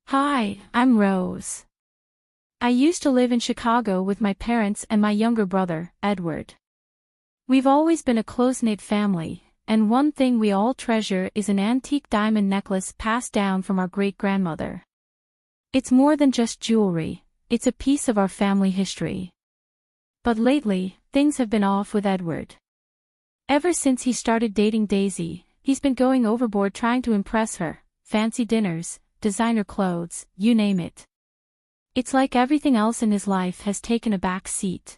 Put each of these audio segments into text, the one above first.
Hi, I'm Rose. I used to live in Chicago with my parents and my younger brother, Edward. We've always been a close-knit family, and one thing we all treasure is an antique diamond necklace passed down from our great-grandmother. It's more than just jewelry, it's a piece of our family history. But lately, things have been off with Edward. Ever since he started dating Daisy, he's been going overboard trying to impress her, fancy dinners, designer clothes, you name it. It's like everything else in his life has taken a back seat.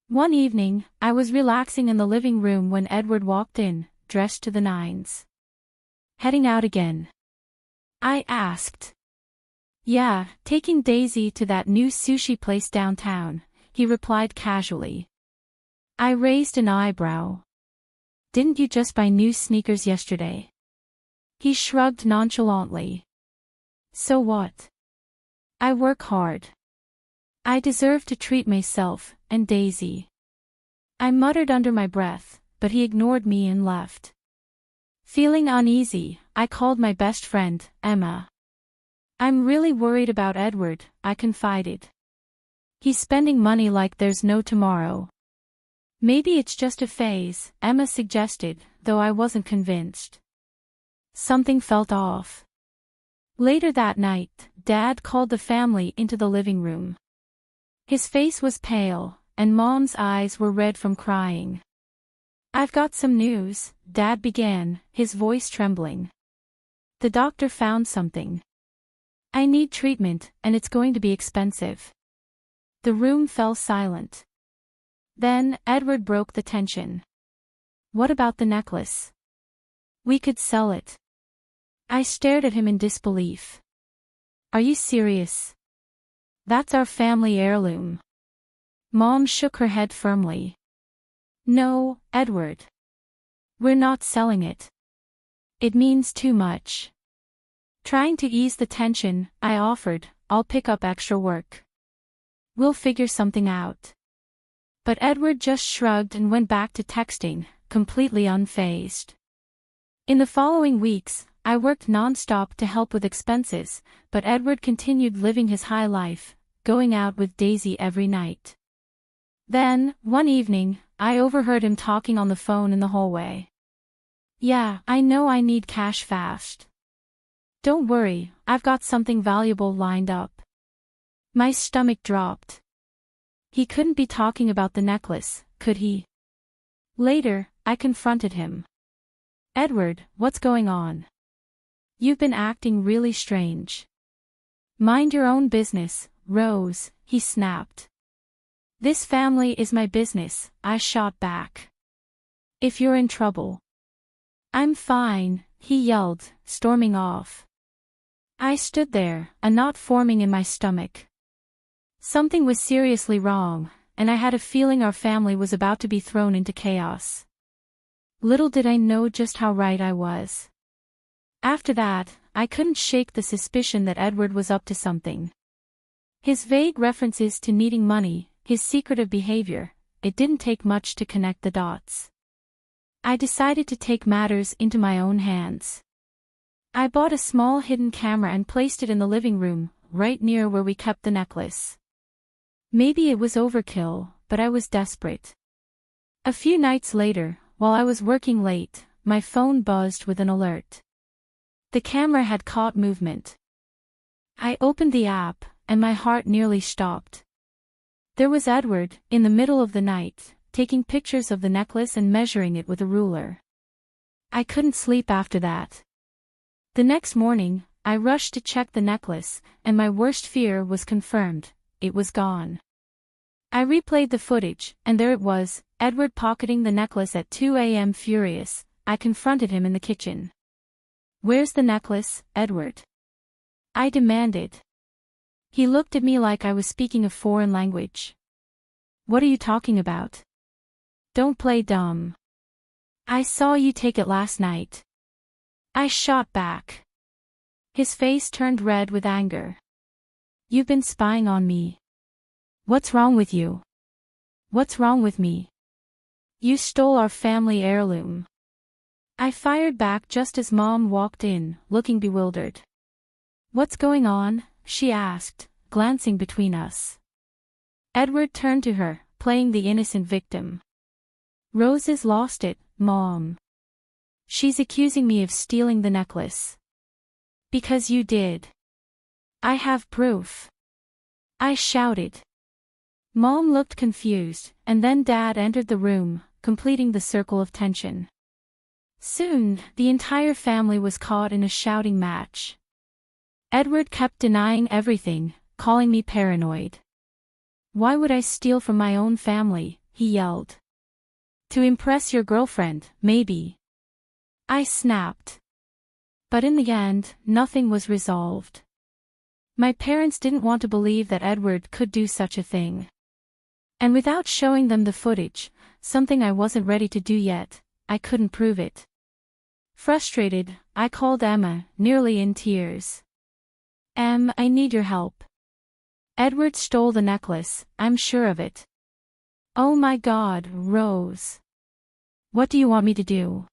One evening, I was relaxing in the living room when Edward walked in, dressed to the nines. Heading out again? I asked. Yeah, taking Daisy to that new sushi place downtown, he replied casually. I raised an eyebrow. Didn't you just buy new sneakers yesterday? He shrugged nonchalantly. So what? I work hard. I deserve to treat myself, and Daisy. I muttered under my breath, but he ignored me and left. Feeling uneasy, I called my best friend, Emma. I'm really worried about Edward, I confided. He's spending money like there's no tomorrow. Maybe it's just a phase, Emma suggested, though I wasn't convinced. Something felt off. Later that night, Dad called the family into the living room. His face was pale, and Mom's eyes were red from crying. I've got some news, Dad began, his voice trembling. The doctor found something. I need treatment, and it's going to be expensive. The room fell silent. Then, Edward broke the tension. What about the necklace? We could sell it. I stared at him in disbelief. Are you serious? That's our family heirloom. Mom shook her head firmly. No, Edward. We're not selling it. It means too much. Trying to ease the tension, I offered, I'll pick up extra work. We'll figure something out. But Edward just shrugged and went back to texting, completely unfazed. In the following weeks, I worked non-stop to help with expenses, but Edward continued living his high life, going out with Daisy every night. Then, one evening, I overheard him talking on the phone in the hallway. Yeah, I know I need cash fast. Don't worry, I've got something valuable lined up. My stomach dropped. He couldn't be talking about the necklace, could he? Later, I confronted him. Edward, what's going on? You've been acting really strange. Mind your own business, Rose, he snapped. This family is my business, I shot back. If you're in trouble. I'm fine, he yelled, storming off. I stood there, a knot forming in my stomach. Something was seriously wrong, and I had a feeling our family was about to be thrown into chaos. Little did I know just how right I was. After that, I couldn't shake the suspicion that Edward was up to something. His vague references to needing money, his secretive behavior, it didn't take much to connect the dots. I decided to take matters into my own hands. I bought a small hidden camera and placed it in the living room, right near where we kept the necklace. Maybe it was overkill, but I was desperate. A few nights later, while I was working late, my phone buzzed with an alert. The camera had caught movement. I opened the app, and my heart nearly stopped. There was Edward, in the middle of the night, taking pictures of the necklace and measuring it with a ruler. I couldn't sleep after that. The next morning, I rushed to check the necklace, and my worst fear was confirmed, it was gone. I replayed the footage, and there it was, Edward pocketing the necklace at 2 a.m. furious. I confronted him in the kitchen. Where's the necklace, Edward? I demanded. He looked at me like I was speaking a foreign language. What are you talking about? Don't play dumb. I saw you take it last night. I shot back. His face turned red with anger. You've been spying on me. What's wrong with you? What's wrong with me? You stole our family heirloom. I fired back just as Mom walked in, looking bewildered. What's going on? She asked, glancing between us. Edward turned to her, playing the innocent victim. Rose has lost it, Mom. She's accusing me of stealing the necklace. Because you did. I have proof. I shouted. Mom looked confused, and then Dad entered the room, completing the circle of tension. Soon, the entire family was caught in a shouting match. Edward kept denying everything, calling me paranoid. Why would I steal from my own family? He yelled. To impress your girlfriend, maybe. I snapped. But in the end, nothing was resolved. My parents didn't want to believe that Edward could do such a thing. And without showing them the footage, something I wasn't ready to do yet, I couldn't prove it. Frustrated, I called Emma, nearly in tears. Em, I need your help. Edward stole the necklace, I'm sure of it. Oh my God, Rose. What do you want me to do?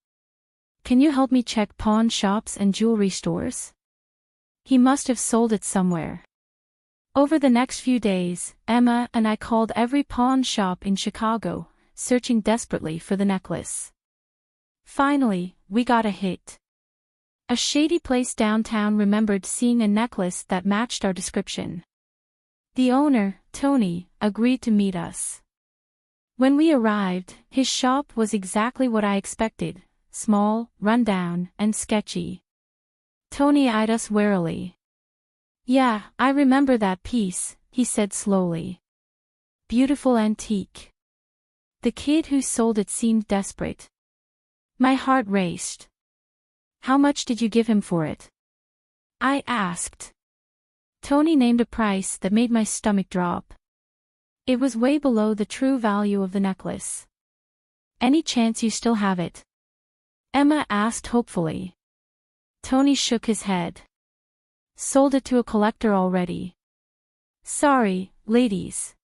Can you help me check pawn shops and jewelry stores? He must have sold it somewhere. Over the next few days, Emma and I called every pawn shop in Chicago, searching desperately for the necklace. Finally, we got a hit. A shady place downtown remembered seeing a necklace that matched our description. The owner, Tony, agreed to meet us. When we arrived, his shop was exactly what I expected, small, run-down, and sketchy. Tony eyed us warily. Yeah, I remember that piece, he said slowly. Beautiful antique. The kid who sold it seemed desperate. My heart raced. How much did you give him for it? I asked. Tony named a price that made my stomach drop. It was way below the true value of the necklace. Any chance you still have it? Emma asked hopefully. Tony shook his head. Sold it to a collector already. Sorry, ladies.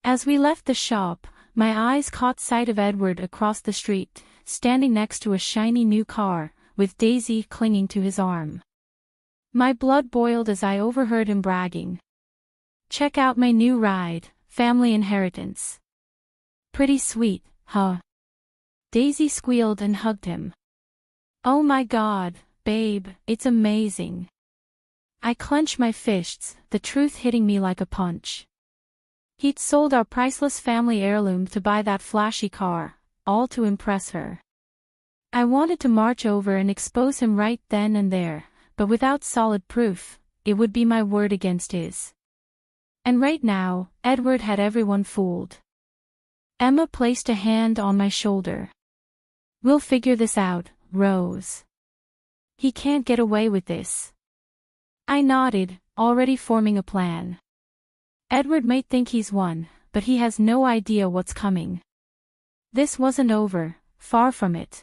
As we left the shop, my eyes caught sight of Edward across the street, standing next to a shiny new car, with Daisy clinging to his arm. My blood boiled as I overheard him bragging. Check out my new ride, family inheritance. Pretty sweet, huh? Daisy squealed and hugged him. Oh my God, babe, it's amazing. I clenched my fists, the truth hitting me like a punch. He'd sold our priceless family heirloom to buy that flashy car, all to impress her. I wanted to march over and expose him right then and there, but without solid proof, it would be my word against his. And right now, Edward had everyone fooled. Emma placed a hand on my shoulder. We'll figure this out, Rose. He can't get away with this. I nodded, already forming a plan. Edward may think he's won, but he has no idea what's coming. This wasn't over, far from it.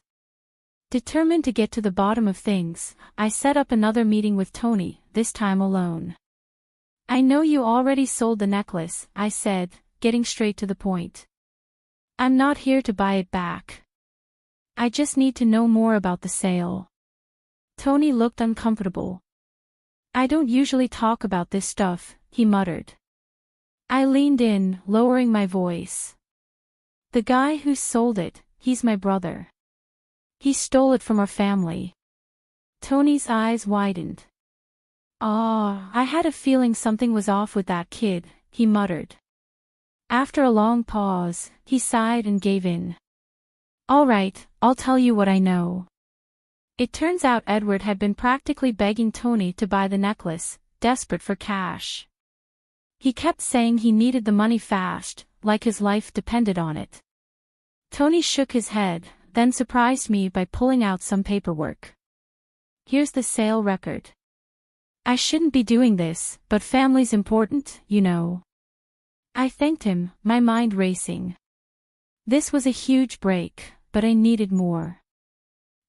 Determined to get to the bottom of things, I set up another meeting with Tony, this time alone. I know you already sold the necklace, I said, getting straight to the point. I'm not here to buy it back. I just need to know more about the sale. Tony looked uncomfortable. I don't usually talk about this stuff, he muttered. I leaned in, lowering my voice. The guy who sold it, he's my brother. He stole it from our family. Tony's eyes widened. I had a feeling something was off with that kid, he muttered. After a long pause, he sighed and gave in. All right, I'll tell you what I know. It turns out Edward had been practically begging Tony to buy the necklace, desperate for cash. He kept saying he needed the money fast, like his life depended on it. Tony shook his head, then surprised me by pulling out some paperwork. Here's the sale record. I shouldn't be doing this, but family's important, you know. I thanked him, my mind racing. This was a huge break, but I needed more.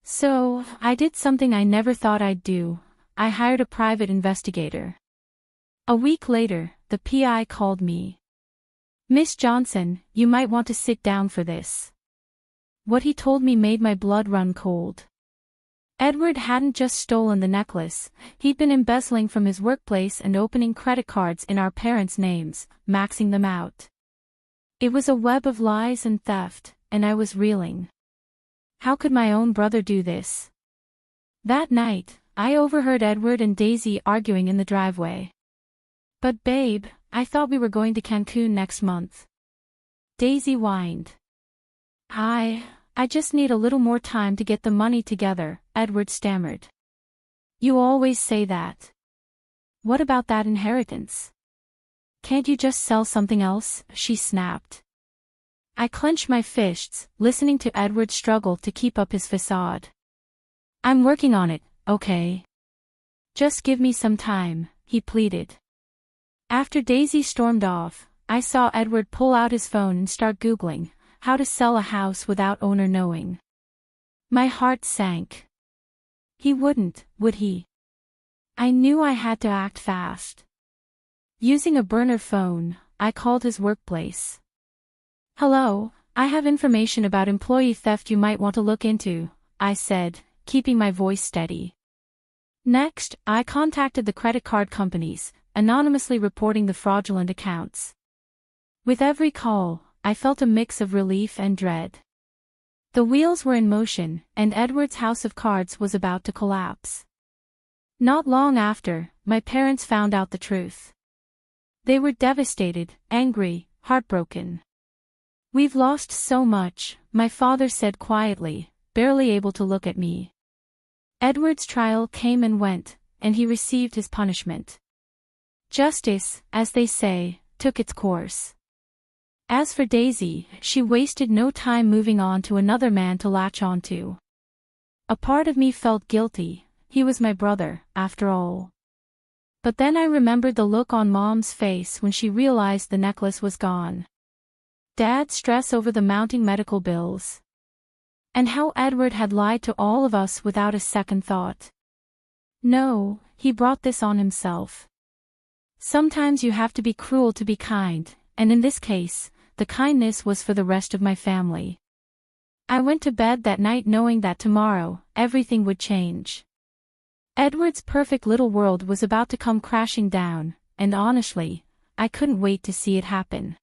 So, I did something I never thought I'd do. I hired a private investigator. A week later, the PI called me. Miss Johnson, you might want to sit down for this. What he told me made my blood run cold. Edward hadn't just stolen the necklace, he'd been embezzling from his workplace and opening credit cards in our parents' names, maxing them out. It was a web of lies and theft, and I was reeling. How could my own brother do this? That night, I overheard Edward and Daisy arguing in the driveway. But babe, I thought we were going to Cancun next month. Daisy whined. I just need a little more time to get the money together, Edward stammered. You always say that. What about that inheritance? Can't you just sell something else? She snapped. I clenched my fists, listening to Edward struggle to keep up his facade. I'm working on it, okay? Just give me some time, he pleaded. After Daisy stormed off, I saw Edward pull out his phone and start Googling how to sell a house without owner knowing. My heart sank. He wouldn't, would he? I knew I had to act fast. Using a burner phone, I called his workplace. Hello, I have information about employee theft you might want to look into, I said, keeping my voice steady. Next, I contacted the credit card companies, anonymously reporting the fraudulent accounts. With every call, I felt a mix of relief and dread. The wheels were in motion, and Edward's house of cards was about to collapse. Not long after, my parents found out the truth. They were devastated, angry, heartbroken. We've lost so much, my father said quietly, barely able to look at me. Edward's trial came and went, and he received his punishment. Justice, as they say, took its course. As for Daisy, she wasted no time moving on to another man to latch onto. A part of me felt guilty, he was my brother, after all. But then I remembered the look on Mom's face when she realized the necklace was gone. Dad's stress over the mounting medical bills. And how Edward had lied to all of us without a second thought. No, he brought this on himself. Sometimes you have to be cruel to be kind, and in this case, the kindness was for the rest of my family. I went to bed that night knowing that tomorrow, everything would change. Edward's perfect little world was about to come crashing down, and honestly, I couldn't wait to see it happen.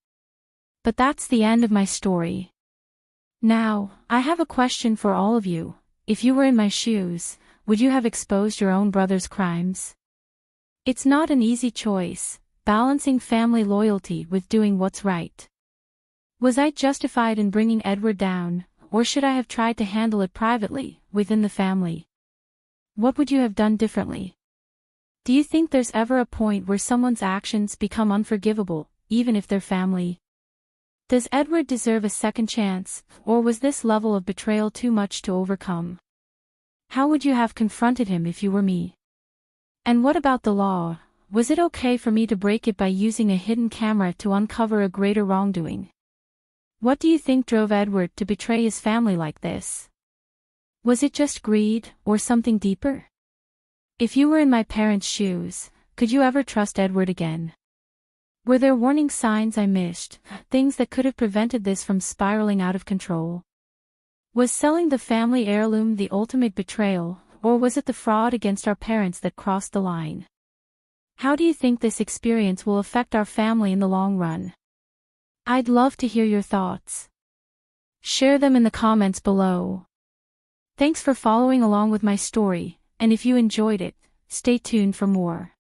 But that's the end of my story. Now, I have a question for all of you. If you were in my shoes, would you have exposed your own brother's crimes? It's not an easy choice, balancing family loyalty with doing what's right. Was I justified in bringing Edward down, or should I have tried to handle it privately, within the family? What would you have done differently? Do you think there's ever a point where someone's actions become unforgivable, even if they're family? Does Edward deserve a second chance, or was this level of betrayal too much to overcome? How would you have confronted him if you were me? And what about the law? Was it okay for me to break it by using a hidden camera to uncover a greater wrongdoing? What do you think drove Edward to betray his family like this? Was it just greed, or something deeper? If you were in my parents' shoes, could you ever trust Edward again? Were there warning signs I missed, things that could have prevented this from spiraling out of control? Was selling the family heirloom the ultimate betrayal, or was it the fraud against our parents that crossed the line? How do you think this experience will affect our family in the long run? I'd love to hear your thoughts. Share them in the comments below. Thanks for following along with my story, and if you enjoyed it, stay tuned for more.